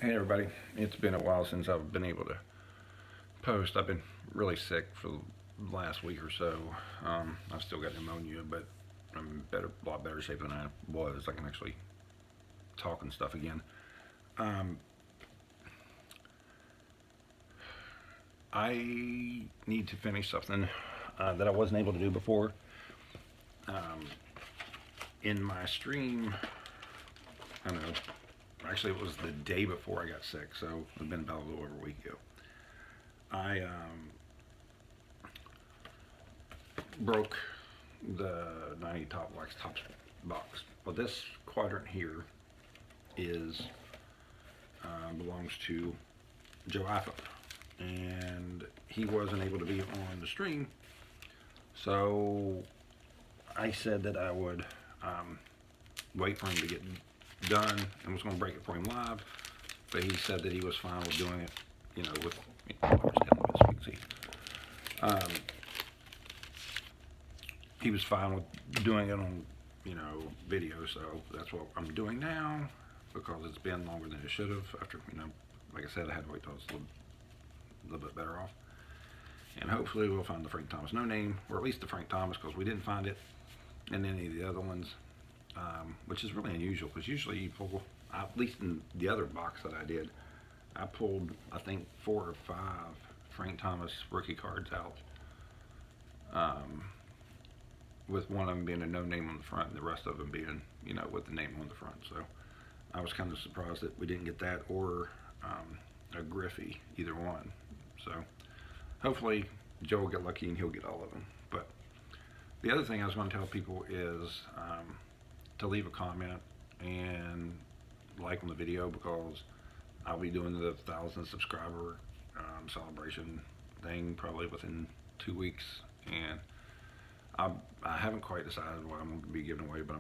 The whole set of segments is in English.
Hey everybody, it's been a while since I've been able to post. I've been really sick for the last week or so. I've still got pneumonia, but I'm in a lot better shape than I was. I can actually talk and stuff again. Um, I need to finish something that I wasn't able to do before. Um, in my stream, I don't know, actually it was the day before I got sick, so it's been about a little over a week ago. I broke the 90 top wax tops box. Well, this quadrant here is belongs to Joe iPhone, and he wasn't able to be on the stream, so I said that I would wait for him to get done and was going to break it for him live, but he said that he was fine with doing it, with so you can see. He was fine with doing it on, video, so that's what I'm doing now because it's been longer than it should have after, like I said, I had to wait till it's a little bit better off. And hopefully we'll find the Frank Thomas no name, or at least the Frank Thomas, because we didn't find it in any of the other ones, which is really unusual because usually you pull, at least in the other box that I did, I pulled, I think, 4 or 5 Frank Thomas rookie cards out. With one of them being a no name on the front and the rest of them being, with the name on the front. So I was kind of surprised that we didn't get that or a Griffey, either one. So hopefully Joe will get lucky and he'll get all of them. But the other thing I was going to tell people is to leave a comment and like on the video, because I'll be doing the 1,000 subscriber celebration thing probably within 2 weeks, and I haven't quite decided what I'm going to be giving away, but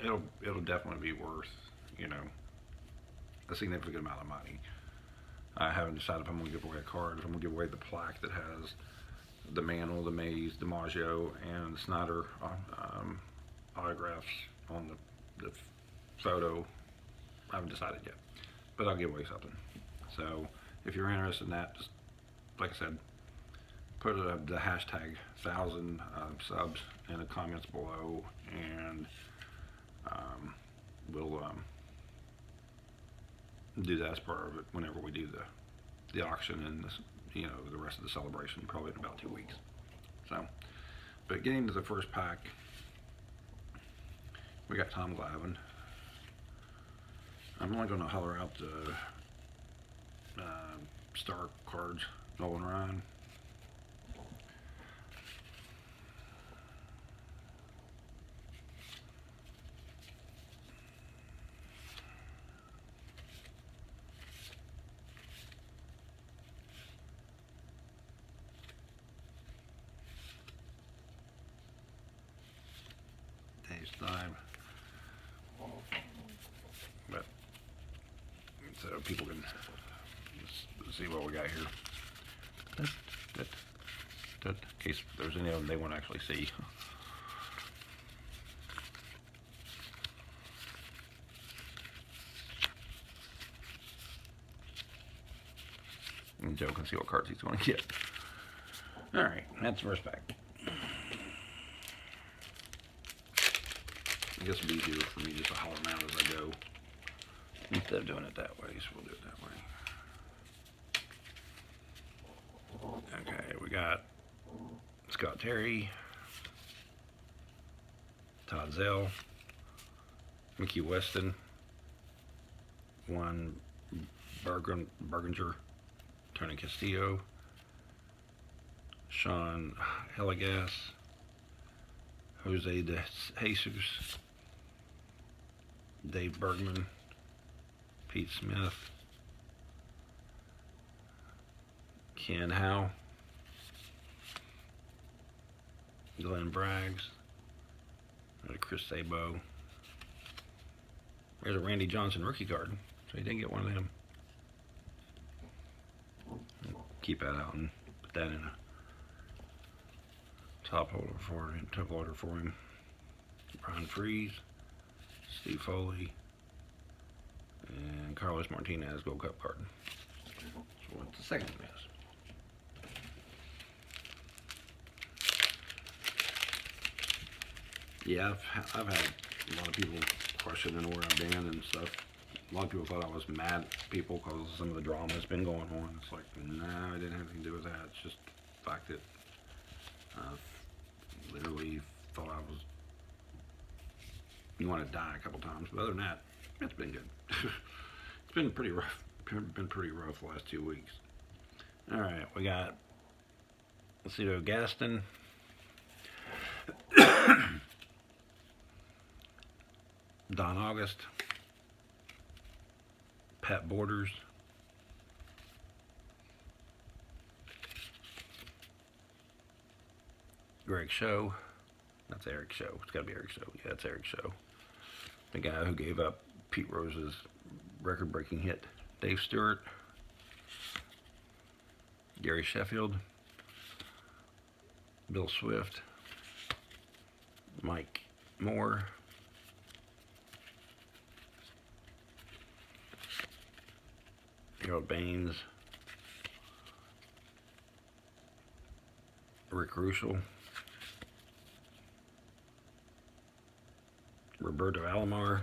it'll definitely be worth, a significant amount of money. I haven't decided if I'm going to give away a card, if I'm going to give away the plaque that has the Mantle, the Mays, DiMaggio, and the Snyder autographs on the photo. I haven't decided yet, but I'll give away something. So if you're interested in that, just like I said, put the hashtag 1,000 subs in the comments below, and we'll do that as part of it whenever we do the auction and this, the rest of the celebration, probably in about 2 weeks. So, but getting to the first pack, we got Tom Glavine. I'm only going to holler out the star cards. Nolan Ryan. Time, but so people can see what we got here. In case there's any of them they want to actually see. And Joe can see what cards he's going to get. All right, that's the first pack. I guess it'll be easier for me just to holler them out as I go, instead of doing it that way, so we'll do it that way. Okay, we got Scott Terry, Todd Zell, Mickey Weston, Juan Berginger, Tony Castillo, Sean Heligas, Jose de Jesus, Dave Bergman, Pete Smith, Ken Howe, Glenn Braggs, Chris Sabo. There's a Randy Johnson rookie card, so he did get one of them. Keep that out and put that in a top loader for him. Brian Freeze, Steve Foley, And Carlos Martinez Gold Cup card. So what the second one is. Yeah, I've had a lot of people questioning where I've been and stuff. A lot of people thought I was mad at people because some of the drama has been going on. It's like, no, it didn't have anything to do with that. It's just the fact that I literally thought I was going to die a couple times. But other than that, it's been good. It's been pretty rough. Been pretty rough the last 2 weeks. All right, we got Lucido Gaston. Don August, Pat Borders, Greg Show. That's Eric Show. It's got to be Eric Show. Yeah, it's Eric Show. The guy who gave up Pete Rose's record-breaking hit. Dave Stewart, Gary Sheffield, Bill Swift, Mike Moore, Harold Baines, Rick Ruschel, Roberto Alomar,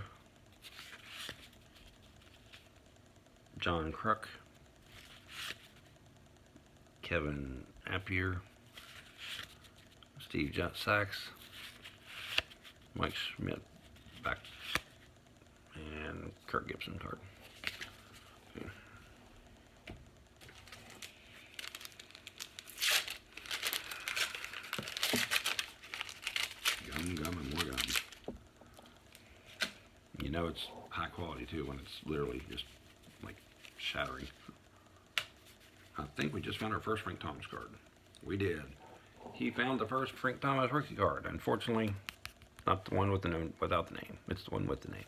John Kruk, Kevin Appier, Steve Sachs, Mike Schmidt back, and Kirk Gibson card. Okay. Gum, and more gum. You know it's high quality too when it's literally just like shattering. I think we just found our first Frank Thomas card. We did. He found the first Frank Thomas rookie card. Unfortunately, not the one with the name, without the name. It's the one with the name.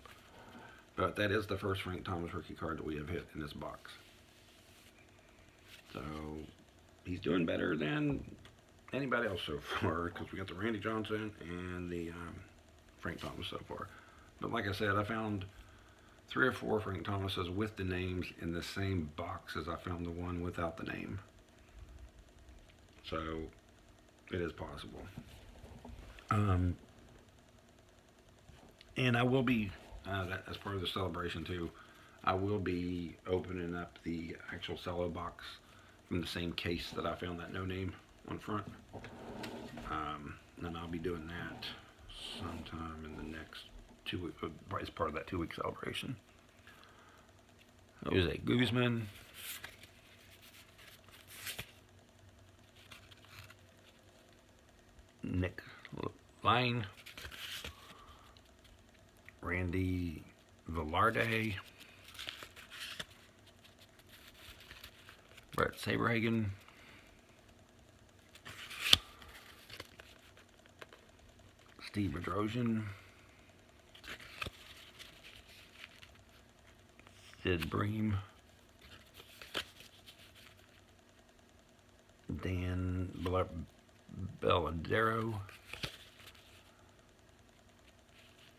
But that is the first Frank Thomas rookie card that we have hit in this box. So he's doing better than anybody else so far because we got the Randy Johnson and the Frank Thomas so far. But like I said, I found 3 or 4 Frank Thomases with the names in the same box as I found the one without the name. So it is possible. And I will be, as part of the celebration too, I will be opening up the actual cello box from the same case that I found that no name on front. And I'll be doing that sometime in the next 2 weeks, as part of that 2-week celebration. There's a Guzman, Nick Line, Randy Velarde, Brett Saberhagen, Steve Bedrosian, Sid Bream, Dan Belladero,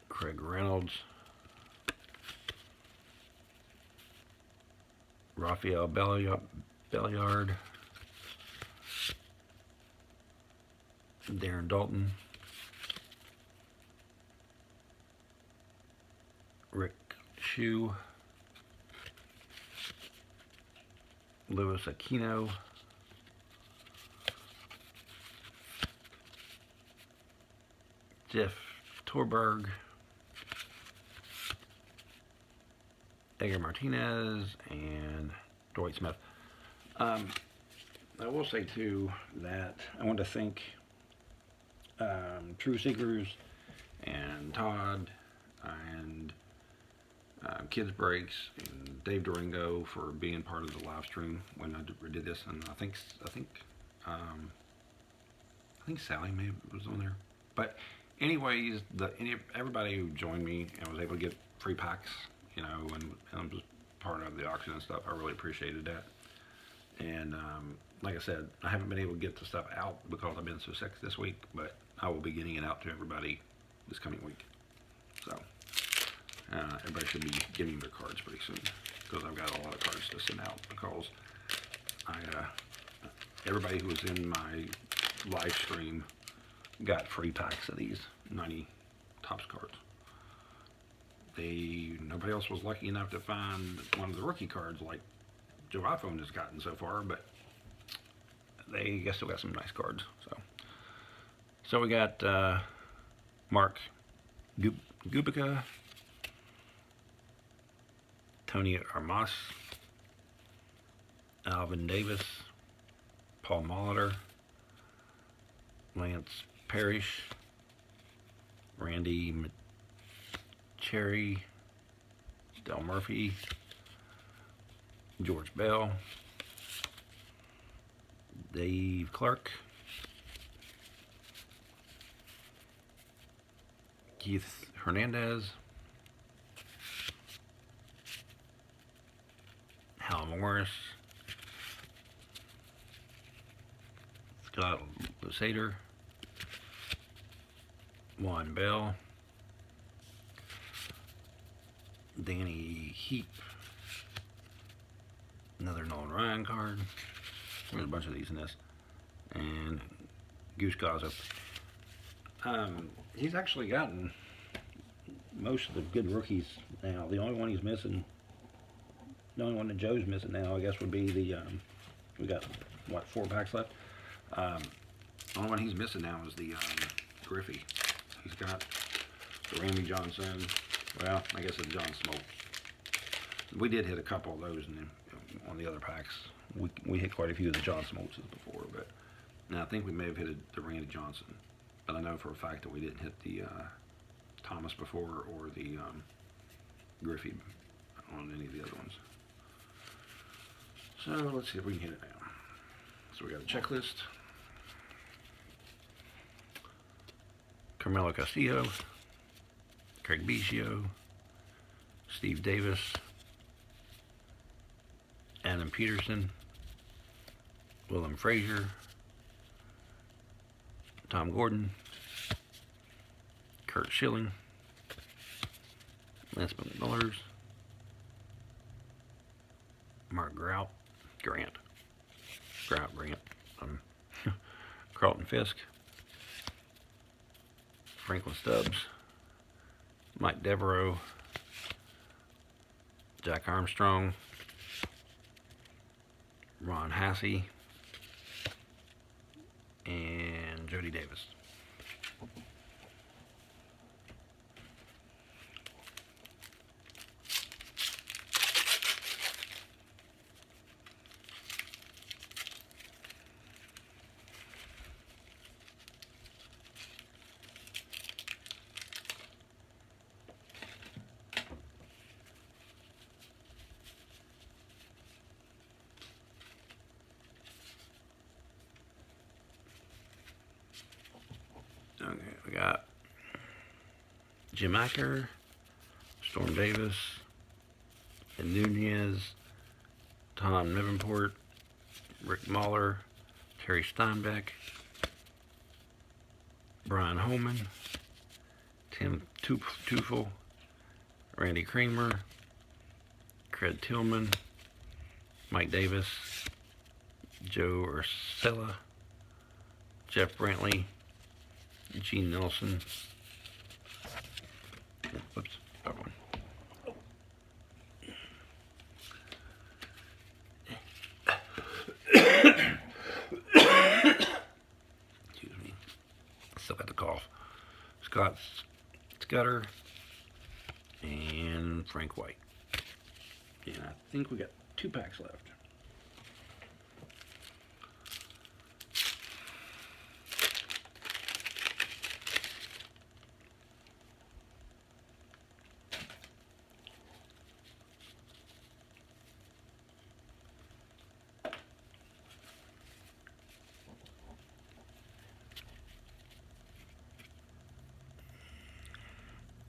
Craig Reynolds, Raphael Belliard, Darren Dalton, Rick Shue, Louis Aquino, Jeff Torberg, Edgar Martinez, and Dwight Smith. I will say too that I want to thank True Seekers and Todd and Kids Breaks and Dave Durango for being part of the live stream when I did this, and I think Sally maybe was on there. But anyways, everybody who joined me and was able to get free packs, you know, and was part of the auction and stuff, I really appreciated that. And like I said, I haven't been able to get the stuff out because I've been so sick this week, but I will be getting it out to everybody this coming week. So, everybody should be getting their cards pretty soon, because I've got a lot of cards to send out, because everybody who was in my live stream got free packs of these 90 Topps cards. Nobody else was lucky enough to find one of the rookie cards like Joe iPhone has gotten so far, but they still got some nice cards. So we got Mark Gubica, Tony Armas, Alvin Davis, Paul Molitor, Lance Parrish, Randy Cherry, Del Murphy, George Bell, Dave Clark, Keith Hernandez, Hal Morris, Scott Lusader, Juan Bell, Danny Heap, another Nolan Ryan card. There's a bunch of these in this. And Goose Gossip. He's actually gotten most of the good rookies now. The only one he's missing, the only one that Joe's missing now, I guess, would be the, we got, what, 4 packs left? The only one he's missing now is the Griffey. He's got the Randy Johnson, well, I guess it's John Smoke. We did hit a couple of those on the other packs. We hit quite a few of the John Smoltzes before, but now I think we may have hit the Randy Johnson. But I know for a fact that we didn't hit the Thomas before, or the Griffey on any of the other ones. So let's see if we can hit it now. So we got a checklist. Carmelo Castillo, Craig Biggio, Steve Davis, Adam Peterson, Willem Frazier, Tom Gordon, Kurt Schilling, Lance McMullers, Mark Grant, Carlton Fisk, Franklin Stubbs, Mike Devereaux, Jack Armstrong, Ron Hassey, and Jody Davis. Okay, we got Jim Acker, Storm Davis, and Nunez, Tom Nivenport, Rick Mahler, Terry Steinbeck, Brian Holman, Tim Teufel, Randy Kramer, Craig Tillman, Mike Davis, Joe Ursella, Jeff Brantley, Gene Nelson. Whoops, that one. Excuse me. Still got the cough. Scott Scudder and Frank White. And I think we got 2 packs left.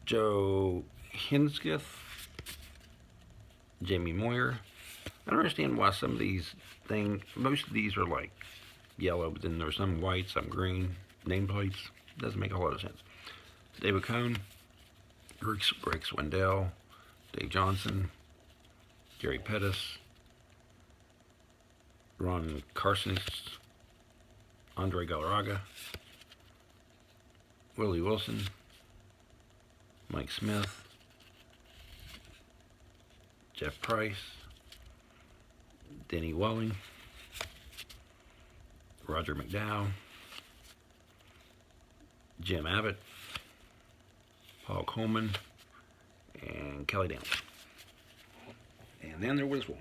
Joe Hinsketh, Jamie Moyer. I don't understand why some of these things, most of these are like yellow, but then there's some white, some green nameplates. Doesn't make a whole lot of sense. David Cohn, Rick Swindell, Dave Johnson, Gary Pettis, Ron Carson, Andre Galarraga, Willie Wilson, Mike Smith, Jeff Price, Denny Welling, Roger McDowell, Jim Abbott, Paul Coleman, and Kelly Downs. And then there was one.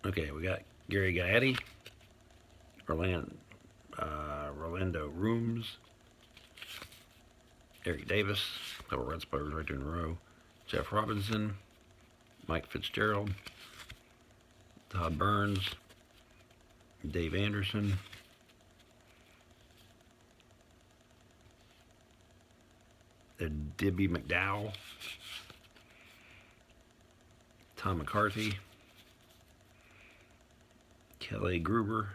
Okay, we got Gary Gaetti, Rolando Rooms, Eric Davis, a couple Red Spurs right there in a row, Jeff Robinson, Mike Fitzgerald, Todd Burns, Dave Anderson, Dibby McDowell, Tom McCarthy, Kelly Gruber,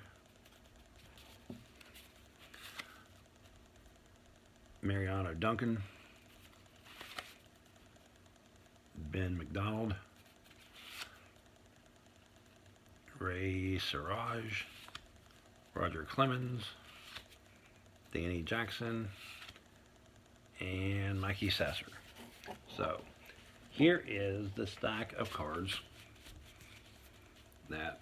Mariano Duncan, Ben McDonald, Ray Siraj, Roger Clemens, Danny Jackson, and Mikey Sasser. So here is the stack of cards that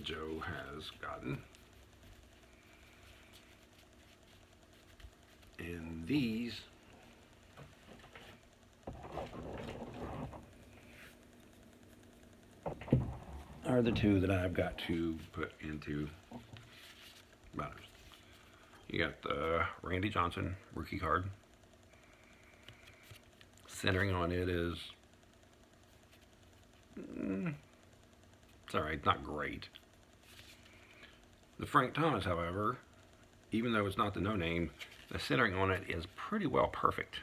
Joe has gotten. And these are the two that I've got to put into banners. You got the Randy Johnson rookie card. Centering on it is, it's alright, not great. The Frank Thomas, however, even though it's not the no name, the centering on it is pretty well perfect.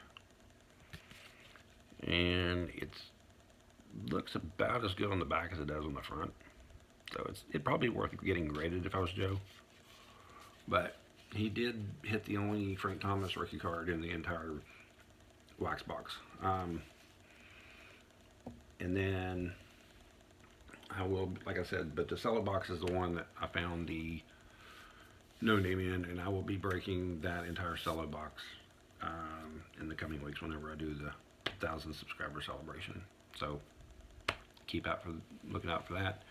And it looks about as good on the back as it does on the front. So it'd probably be worth getting graded if I was Joe. But he did hit the only Frank Thomas rookie card in the entire wax box. And then I will, like I said, but the cello box is the one that I found the no name in, and I will be breaking that entire cello box in the coming weeks whenever I do the 1,000 subscriber celebration. So keep looking out for that.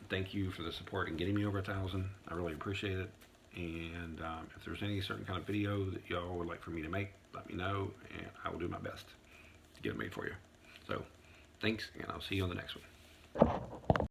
Thank you for the support in getting me over 1,000. I really appreciate it. And if there's any certain kind of video that y'all would like for me to make, let me know, and I will do my best to get it made for you. So thanks, and I'll see you on the next one.